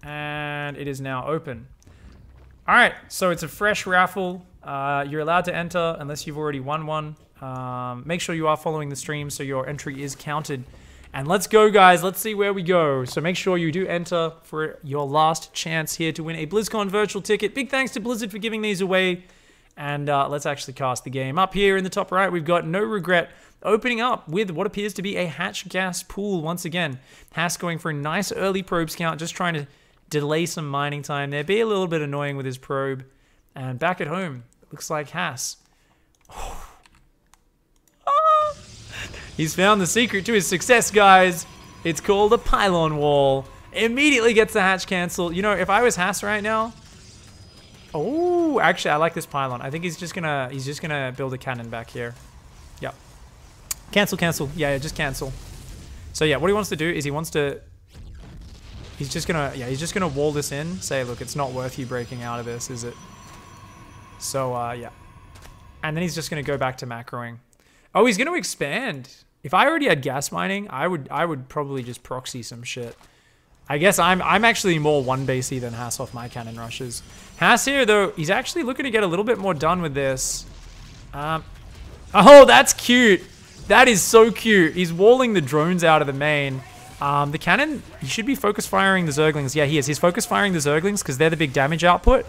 And it is now open. All right, so it's a fresh raffle. You're allowed to enter unless you've already won one. Make sure you are following the stream so your entry is counted. And let's go, guys. Let's see where we go. So make sure you do enter for your last chance here to win a BlizzCon virtual ticket. Big thanks to Blizzard for giving these away. And let's actually cast the game. Up here in the top right, we've got NoRegreT opening up with what appears to be a hatch gas pool once again. Haas going for a nice early probes count, just trying to delay some mining time there. Be a little bit annoying with his probe. And back at home, it looks like Haas. He's found the secret to his success, guys. It's called a pylon wall. Immediately gets the hatch cancel. You know, if I was Haas right now... Oh, actually, I like this pylon. I think he's just gonna build a cannon back here. Yep. Cancel, cancel. Yeah, just cancel. So yeah, what he wants to do is he's just gonna wall this in. Say, look, it's not worth you breaking out of this, is it? So yeah. And then he's just gonna go back to macroing. Oh, he's gonna expand. If I already had gas mining, I would probably just proxy some shit. I guess I'm actually more one basey than Haas off my cannon rushes. Haas here though, he's actually looking to get a little bit more done with this. Oh, that's cute. That is so cute. He's walling the drones out of the main. The cannon, he should be focus firing the Zerglings. Yeah, he is. He's focus firing the Zerglings because they're the big damage output.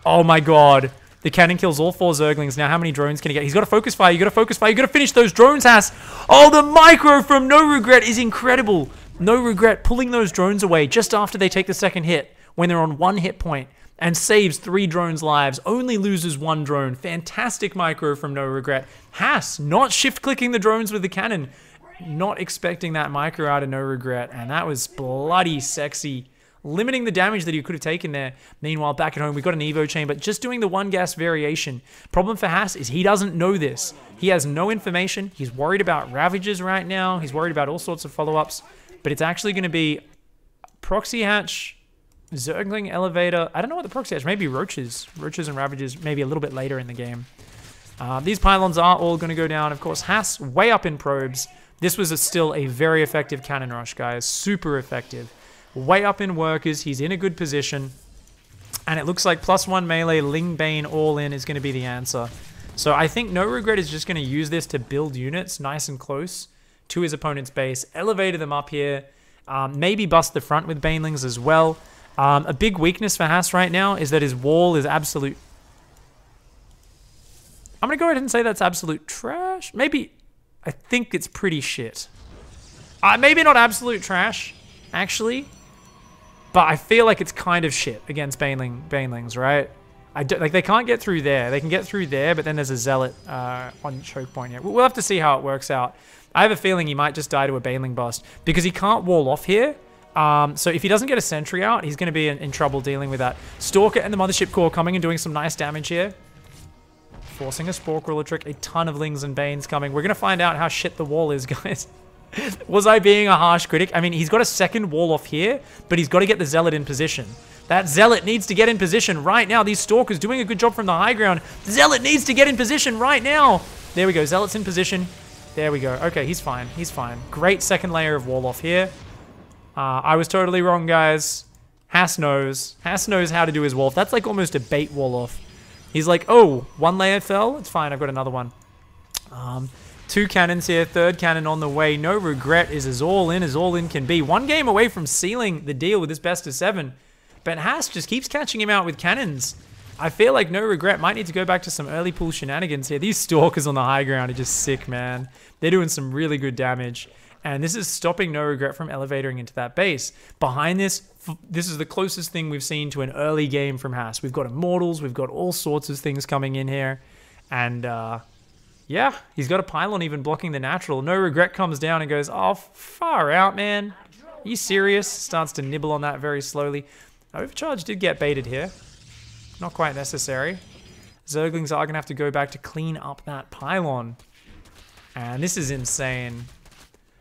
Oh my god. The cannon kills all 4 Zerglings. Now, how many drones can he get? He's got to focus fire. You got to focus fire. You got to finish those drones, Haas. Oh, the micro from NoRegreT is incredible. NoRegreT pulling those drones away just after they take the second hit when they're on 1 hit point and saves 3 drones' lives. Only loses 1 drone. Fantastic micro from NoRegreT. Haas not shift clicking the drones with the cannon. Not expecting that micro out of NoRegreT, and that was bloody sexy. Limiting the damage that he could have taken there. Meanwhile, back at home, we've got an Evo chain, but just doing the 1 gas variation. Problem for Haas is he doesn't know this. He has no information. He's worried about Ravages right now. He's worried about all sorts of follow-ups, but it's actually going to be proxy hatch, Zergling elevator. I don't know what the proxy hatch, maybe Roaches. Roaches and Ravages maybe a little bit later in the game. These pylons are all going to go down. Of course, Haas way up in probes. This was still a very effective cannon rush, guys. Super effective. Way up in workers. He's in a good position. And it looks like +1 melee, Ling Bane all in is going to be the answer. So I think NoRegreT is just going to use this to build units nice and close to his opponent's base. Elevator them up here. Maybe bust the front with Banelings as well. A big weakness for Haas right now is that his wall is absolute... I'm going to go ahead and say that's absolute trash. Maybe... I think it's pretty shit. Maybe not absolute trash, actually. But I feel like it's kind of shit against Banelings, right? Like, they can't get through there. They can get through there, but then there's a Zealot on choke point here. We'll have to see how it works out. I have a feeling he might just die to a Baneling bust because he can't wall off here. So if he doesn't get a sentry out, he's going to be in trouble dealing with that. Stalker and the Mothership Core coming and doing some nice damage here. Forcing a Spore Crawler trick. A ton of Lings and Banes coming. We're going to find out how shit the wall is, guys. Was I being a harsh critic? I mean, he's got a second wall off here, but he's got to get the Zealot in position. That Zealot needs to get in position right now. These Stalkers doing a good job from the high ground. Zealot needs to get in position right now. There we go. Zealot's in position. There we go. Okay, he's fine. He's fine. Great second layer of wall off here. I was totally wrong, guys. Haas knows. Haas knows how to do his wall off. That's like almost a bait wall off. He's like, oh, 1 layer fell? It's fine, I've got another one. 2 cannons here, 3rd cannon on the way. NoRegreT is as all in can be. 1 game away from sealing the deal with this best of 7. But Haas just keeps catching him out with cannons. I feel like NoRegreT might need to go back to some early pool shenanigans here. These Stalkers on the high ground are just sick, man. They're doing some really good damage. And this is stopping NoRegreT from elevatoring into that base. Behind this, this is the closest thing we've seen to an early game from Haas. We've got Immortals, we've got all sorts of things coming in here. And, yeah, he's got a pylon even blocking the natural. NoRegreT comes down and goes, oh, far out, man. Are you serious? Starts to nibble on that very slowly. Overcharge did get baited here. Not quite necessary. Zerglings are going to have to go back to clean up that pylon. And this is insane.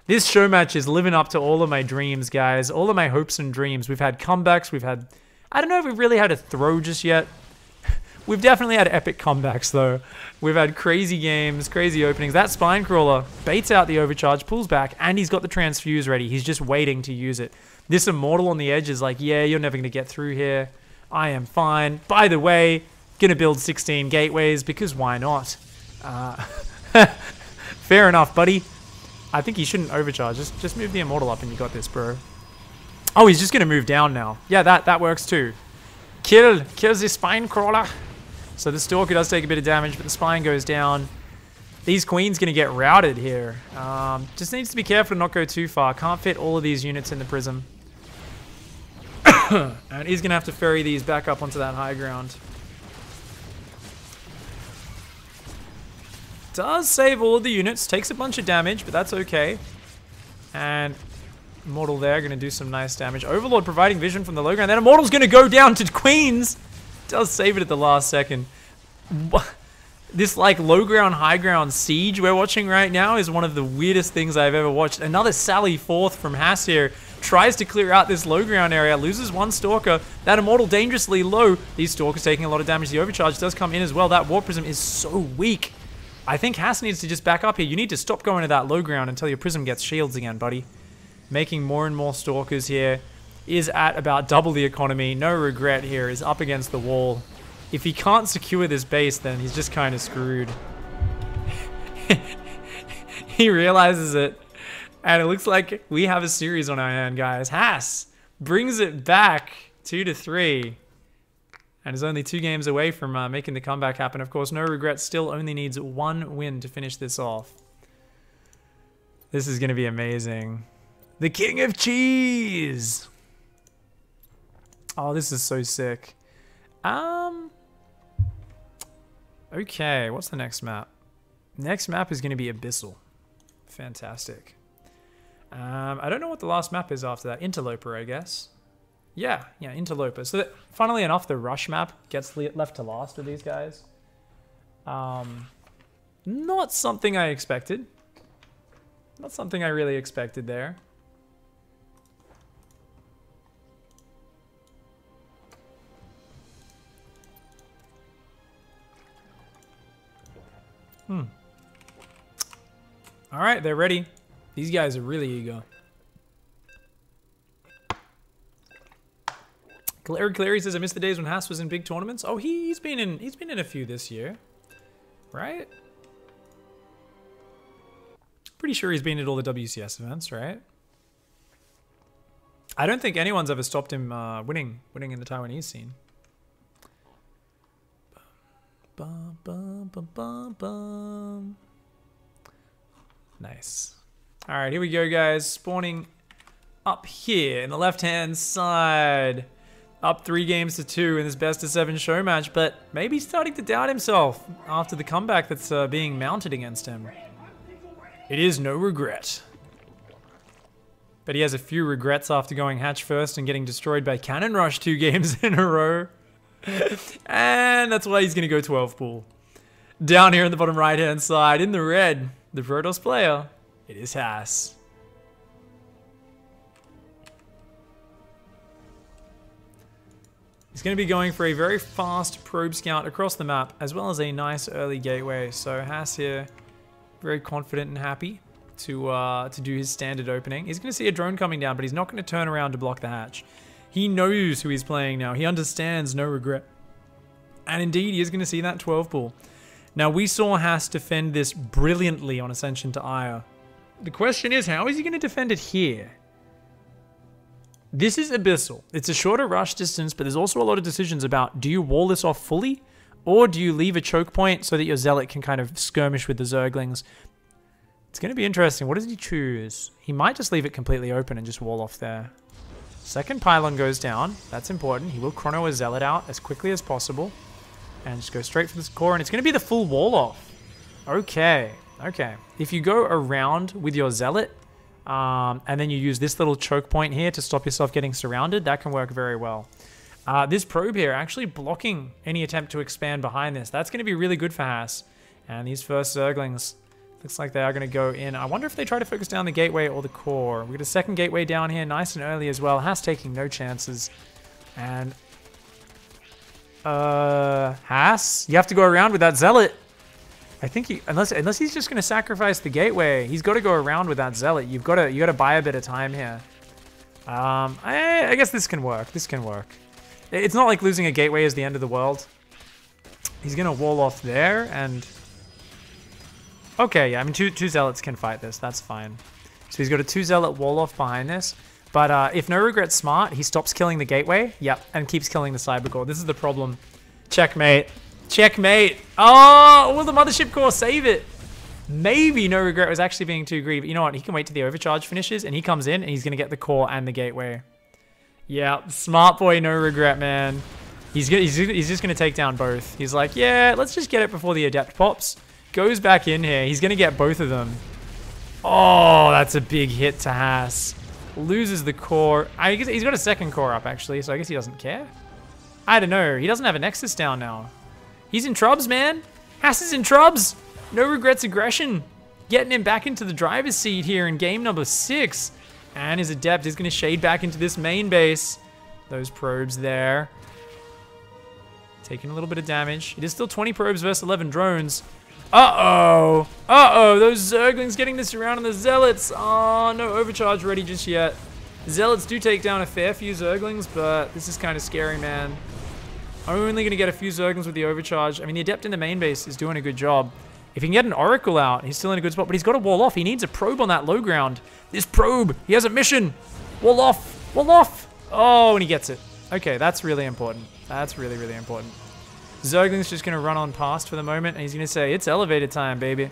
This Showmatch is living up to all of my dreams, guys. All of my hopes and dreams. We've had comebacks. We've had... I don't know if we've really had a throw just yet. We've definitely had epic comebacks, though. We've had crazy games, crazy openings. That Spine Crawler baits out the overcharge, pulls back, and he's got the transfuse ready. He's just waiting to use it. This Immortal on the edge is like, yeah, you're never going to get through here. I am fine. By the way, going to build 16 gateways because why not? Fair enough, buddy. I think he shouldn't overcharge. Just move the Immortal up and you got this, bro. Oh, he's just going to move down now. Yeah, that works too. Kill the Spine Crawler. So the Stalker does take a bit of damage, but the Spine goes down. These Queen's going to get routed here. Just needs to be careful to not go too far. Can't fit all of these units in the Prism. And he's going to have to ferry these back up onto that high ground. Does save all of the units. Takes a bunch of damage, but that's okay. And Immortal there, going to do some nice damage. Overlord providing vision from the low ground. Then Immortal's going to go down to Queens. Does save it at the last second. This like low ground, high ground siege we're watching right now is one of the weirdest things I've ever watched. Another sally forth from Haas here. Tries to clear out this low ground area. Loses one Stalker. That Immortal dangerously low. These Stalkers taking a lot of damage. The overcharge does come in as well. That Warp Prism is so weak. I think Haas needs to just back up here. You need to stop going to that low ground until your Prism gets shields again, buddy. Making more and more Stalkers here. Is at about double the economy. NoRegreT here is up against the wall. If he can't secure this base, then he's just kind of screwed. He realizes it. And it looks like we have a series on our hand, guys. Haas brings it back 2-3. And is only 2 games away from making the comeback happen. Of course, NoRegreT still only needs 1 win to finish this off. This is going to be amazing. The King of Cheese! Oh, this is so sick. Okay, what's the next map? Next map is going to be Abyssal. Fantastic. I don't know what the last map is after that. Interloper, I guess. Yeah, Interloper. So, funnily enough, the Rush map gets left to last with these guys. Not something I expected. Not something I really expected there. Alright, they're ready. These guys are really eager. Clary says, I miss the days when Haas was in big tournaments. Oh, he's been in a few this year. Right? Pretty sure he's been at all the WCS events, right? I don't think anyone's ever stopped him winning in the Taiwanese scene. Bum, bum, bum, bum, bum. Nice. All right, here we go, guys. Spawning up here in the left-hand side. Up 3 games to 2 in this best-of-7 show match, but maybe starting to doubt himself after the comeback that's being mounted against him. It is NoRegreT. But he has a few regrets after going hatch first and getting destroyed by Cannon Rush 2 games in a row. And that's why he's going to go 12 pool. Down here in the bottom right-hand side, in the red, the Protoss player, it is Haas. He's going to be going for a very fast probe scout across the map, as well as a nice early gateway. So Haas here, very confident and happy to do his standard opening. He's going to see a drone coming down, but he's not going to turn around to block the hatch. He knows who he's playing now. He understands NoRegreT. And indeed, he is going to see that 12 pool. Now, we saw Haas defend this brilliantly on Ascension to Ire. The question is, how is he going to defend it here? This is Abyssal. It's a shorter rush distance, but there's also a lot of decisions about, do you wall this off fully? Or do you leave a choke point so that your Zealot can kind of skirmish with the Zerglings? It's going to be interesting. What does he choose? He might just leave it completely open and just wall off there. Second pylon goes down. That's important. He will chrono a Zealot out as quickly as possible. And just go straight for this core. And it's going to be the full wall off. Okay. Okay. If you go around with your Zealot, and then you use this little choke point here to stop yourself getting surrounded, that can work very well. This probe here actually blocking any attempt to expand behind this. That's going to be really good for Haas. And these first Zerglings, looks like they are going to go in. I wonder if they try to focus down the gateway or the core. We got a second gateway down here, nice and early as well. Haas taking no chances. And Haas, you have to go around with that Zealot. I think he, unless he's just going to sacrifice the gateway, he's got to go around with that Zealot. You got to buy a bit of time here. I guess this can work. This can work. It's not like losing a gateway is the end of the world. He's going to wall off there and... Okay, yeah, I mean, two Zealots can fight this. That's fine. So he's got a 2 Zealot wall off behind this. But if NoRegret's smart, he stops killing the gateway. Yep, and keeps killing the Cyber Core. This is the problem. Checkmate. Checkmate. Oh, will the Mothership Core save it? Maybe NoRegret was actually being too greedy. But you know what? He can wait till the overcharge finishes, and he comes in, and he's going to get the core and the gateway. Yeah, smart boy NoRegret, man. He's just going to take down both. He's like, yeah, let's just get it before the Adept pops. Goes back in here. He's going to get both of them. Oh, that's a big hit to Haas. Loses the core. I guess he's got a second core up, actually, so I guess he doesn't care. I don't know. He doesn't have a Nexus down now. He's in trubs, man. Haas is in trubs. NoRegret's aggression. Getting him back into the driver's seat here in game number 6. And his Adept is going to shade back into this main base. Those probes there. Taking a little bit of damage. It is still 20 probes versus 11 drones. Uh-oh. Uh-oh. Those Zerglings getting this around on the Zealots. Oh, no overcharge ready just yet. Zealots do take down a fair few Zerglings, but this is kind of scary, man. Only going to get a few Zerglings with the overcharge. I mean, the Adept in the main base is doing a good job. If he can get an Oracle out, he's still in a good spot, but he's got to wall off. He needs a probe on that low ground. This probe, he has a mission. Wall off. Wall off. Oh, and he gets it. Okay, that's really important. That's really, really important. Zergling's just going to run on past for the moment, and he's going to say, it's elevator time, baby.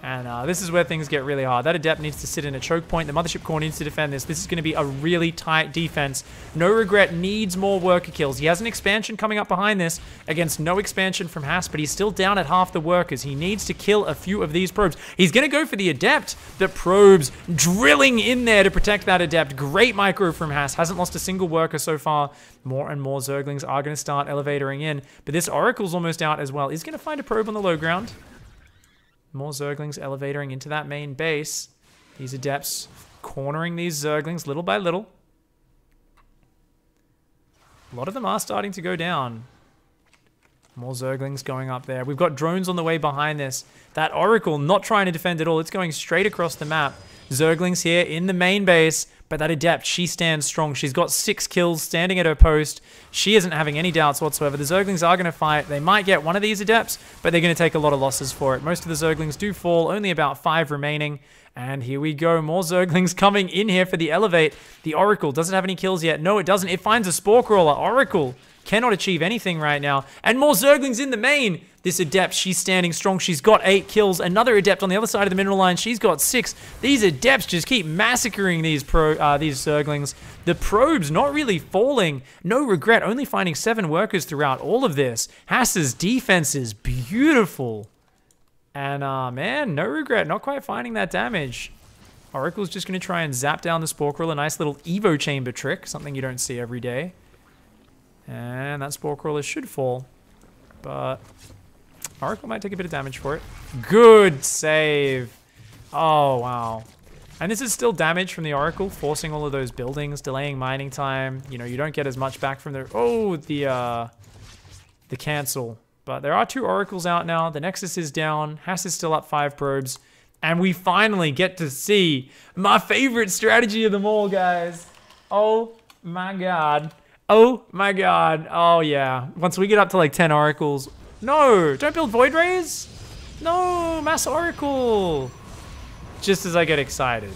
And this is where things get really hard. That Adept needs to sit in a choke point. The Mothership Core needs to defend this. This is going to be a really tight defense. NoRegret needs more worker kills. He has an expansion coming up behind this against no expansion from Haas, but he's still down at half the workers. He needs to kill a few of these probes. He's going to go for the Adept. The probes drilling in there to protect that Adept. Great micro from Haas. Hasn't lost a single worker so far. More and more Zerglings are going to start elevatoring in. But this Oracle's almost out as well. He's going to find a probe on the low ground. More Zerglings elevatoring into that main base. These Adepts cornering these Zerglings little by little. A lot of them are starting to go down. More Zerglings going up there. We've got drones on the way behind this. That Oracle not trying to defend at all. It's going straight across the map. Zerglings here in the main base. But that Adept, she stands strong. She's got 6 kills standing at her post. She isn't having any doubts whatsoever. The Zerglings are going to fight. They might get one of these Adepts, but they're going to take a lot of losses for it. Most of the Zerglings do fall. Only about 5 remaining. And here we go. More Zerglings coming in here for the Elevate. The Oracle doesn't have any kills yet. No, it doesn't. It finds a Spore Crawler. Oracle cannot achieve anything right now. And more Zerglings in the main. This Adept, she's standing strong. She's got 8 kills. Another Adept on the other side of the mineral line. She's got 6. These Adepts just keep massacring these Zerglings. The probes not really falling. NoRegret only finding 7 workers throughout all of this. Haas's defense is beautiful. And man, NoRegret not quite finding that damage. Oracle's just going to try and zap down the Spore Crawler. A nice little Evo chamber trick. Something you don't see every day. And that Spore Crawler should fall. But Oracle might take a bit of damage for it. Good save. Oh, wow. And this is still damage from the Oracle, forcing all of those buildings, delaying mining time. You know, you don't get as much back from the... Oh, the cancel. But there are 2 Oracles out now. The Nexus is down. Haas is still up 5 probes. And we finally get to see my favorite strategy of them all, guys. Oh, my God. Oh, my God. Oh, yeah. Once we get up to like 10 Oracles... No, don't build Void Rays. No, Mass Oracle. Just as I get excited.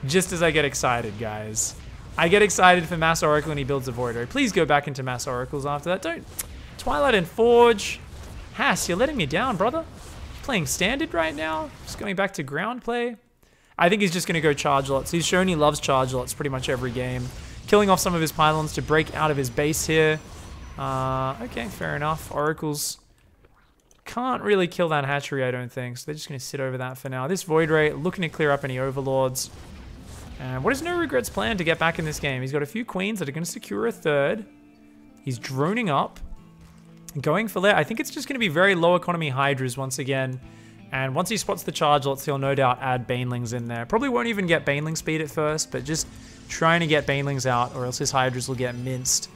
Just as I get excited, guys. I get excited for Mass Oracle and he builds a Void Ray. Please go back into Mass Oracles after that. Don't. Twilight and Forge. Haas, you're letting me down, brother. Playing standard right now. Just going back to ground play. I think he's just going to go charge lots. He's shown he loves charge lots pretty much every game. Killing off some of his pylons to break out of his base here. Okay, fair enough. Oracles can't really kill that hatchery, I don't think. So they're just going to sit over that for now. This Void Ray looking to clear up any Overlords. And what is NoRegret's plan to get back in this game? He's got a few Queens that are going to secure a 3rd. He's droning up. Going for that. I think it's just going to be very low economy Hydras once again. And once he spots the charge lots, he'll no doubt add Banelings in there. Probably won't even get Baneling speed at first, but just trying to get Banelings out or else his Hydras will get minced.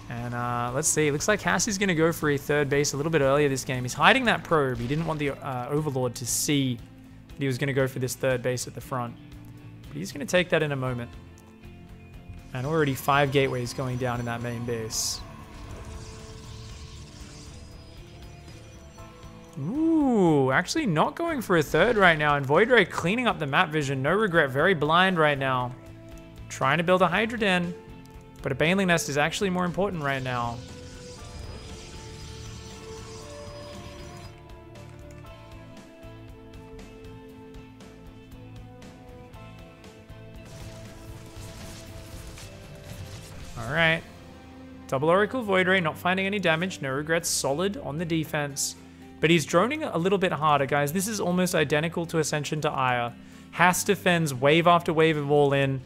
And let's see. It looks like Haas is going to go for a 3rd base a little bit earlier this game. He's hiding that probe. He didn't want the Overlord to see that he was going to go for this 3rd base at the front. But he's going to take that in a moment. And already 5 gateways going down in that main base. Ooh, actually not going for a third right now. And Void Ray cleaning up the map vision. NoRegreT very blind right now. Trying to build a Hydra Den. But a Baneling Nest is actually more important right now. Alright. Double Oracle Void Ray, not finding any damage. NoRegreT's solid on the defense. But he's droning a little bit harder, guys. This is almost identical to Ascension to Ire. Haas defends wave after wave of all-in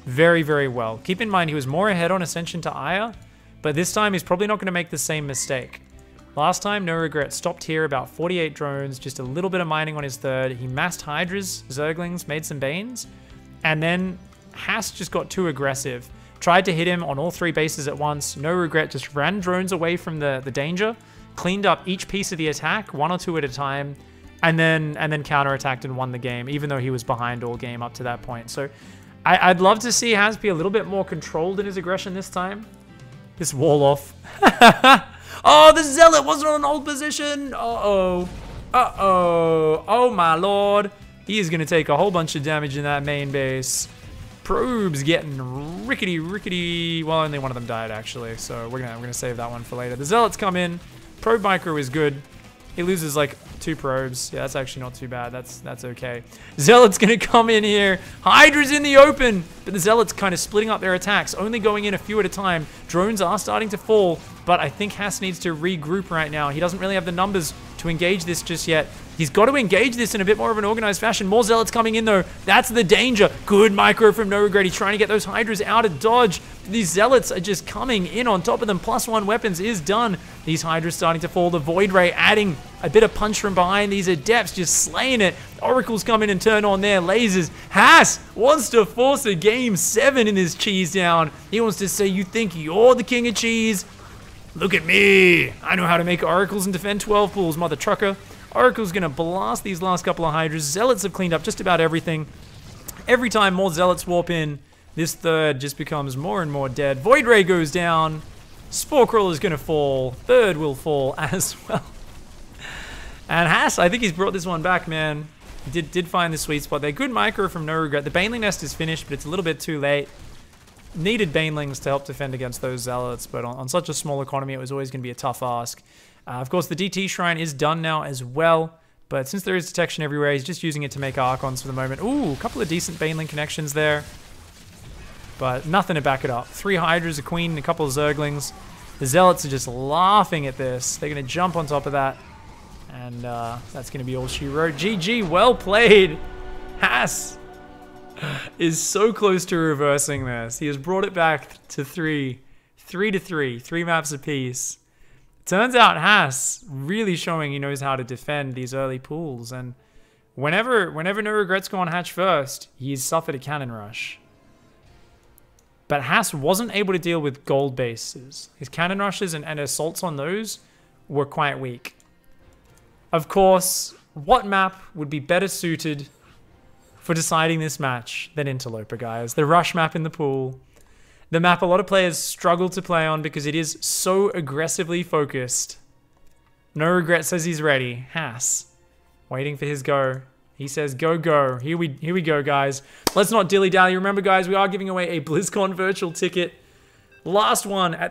very, very well. Keep in mind, he was more ahead on Ascension to Ire, but this time he's probably not going to make the same mistake. Last time, NoRegreT stopped here about 48 drones, just a little bit of mining on his third. He massed Hydras, Zerglings, made some Banes, and then Haas just got too aggressive. Tried to hit him on all 3 bases at once. NoRegreT just ran drones away from the danger, cleaned up each piece of the attack, 1 or 2 at a time, and then counterattacked and won the game, even though he was behind all game up to that point. So I'd love to see Has be a little bit more controlled in his aggression this time. This wall off. Oh, the Zealot wasn't on an old position. Uh-oh. Uh-oh. Oh, my lord. He is going to take a whole bunch of damage in that main base. Probes getting rickety. Well, only one of them died, actually. So we're gonna save that one for later. The Zealots come in. Probe micro is good. He loses like 2 probes. Yeah, that's actually not too bad. That's okay. Zealot's gonna come in here. Hydra's in the open, but the Zealot's kind of splitting up their attacks, only going in a few at a time. Drones are starting to fall, but I think Haas needs to regroup right now. He doesn't really have the numbers to engage this just yet. He's got to engage this in a bit more of an organized fashion. More Zealots coming in, though. That's the danger. Good micro from NoRegreT. He's trying to get those Hydras out of dodge. These Zealots are just coming in on top of them. +1 weapons is done. These Hydras starting to fall. The Void Ray adding a bit of punch from behind. These Adepts just slaying it. Oracles come in and turn on their lasers. Haas wants to force a game 7 in this cheese down. He wants to say, you think you're the king of cheese? Look at me. I know how to make oracles and defend 12 pools, mother trucker. Oracle's going to blast these last couple of Hydras. Zealots have cleaned up just about everything. Every time more Zealots warp in, this third just becomes more and more dead. Void Ray goes down. Spore Crawler is going to fall. Third will fall as well. And Haas, I think he's brought this one back, man. He did find the sweet spot there. Good micro from NoRegreT. The Baneling Nest is finished, but it's a little bit too late. Needed Banelings to help defend against those Zealots, but on such a small economy, it was always going to be a tough ask. Of course, the DT Shrine is done now as well, but since there is detection everywhere, he's just using it to make Archons for the moment. Ooh, a couple of decent Baneling connections there, but nothing to back it up. 3 Hydras, a Queen, and a couple of Zerglings. The Zealots are just laughing at this. They're going to jump on top of that, and that's going to be all she wrote. GG, well played. Haas is so close to reversing this. He has brought it back to 3 to 3 maps apiece. Turns out Haas really showing he knows how to defend these early pools, and whenever NoRegreT's gone hatch first, he's suffered a cannon rush. But Haas wasn't able to deal with gold bases. His cannon rushes and assaults on those were quite weak. Of course, what map would be better suited for deciding this match than Interloper, guys? The rush map in the pool. The map a lot of players struggle to play on because it is so aggressively focused. NoRegreT says he's ready. Haas, waiting for his go. He says, go, go. Here we go, guys. Let's not dilly-dally. Remember, guys, we are giving away a BlizzCon virtual ticket. Last one at the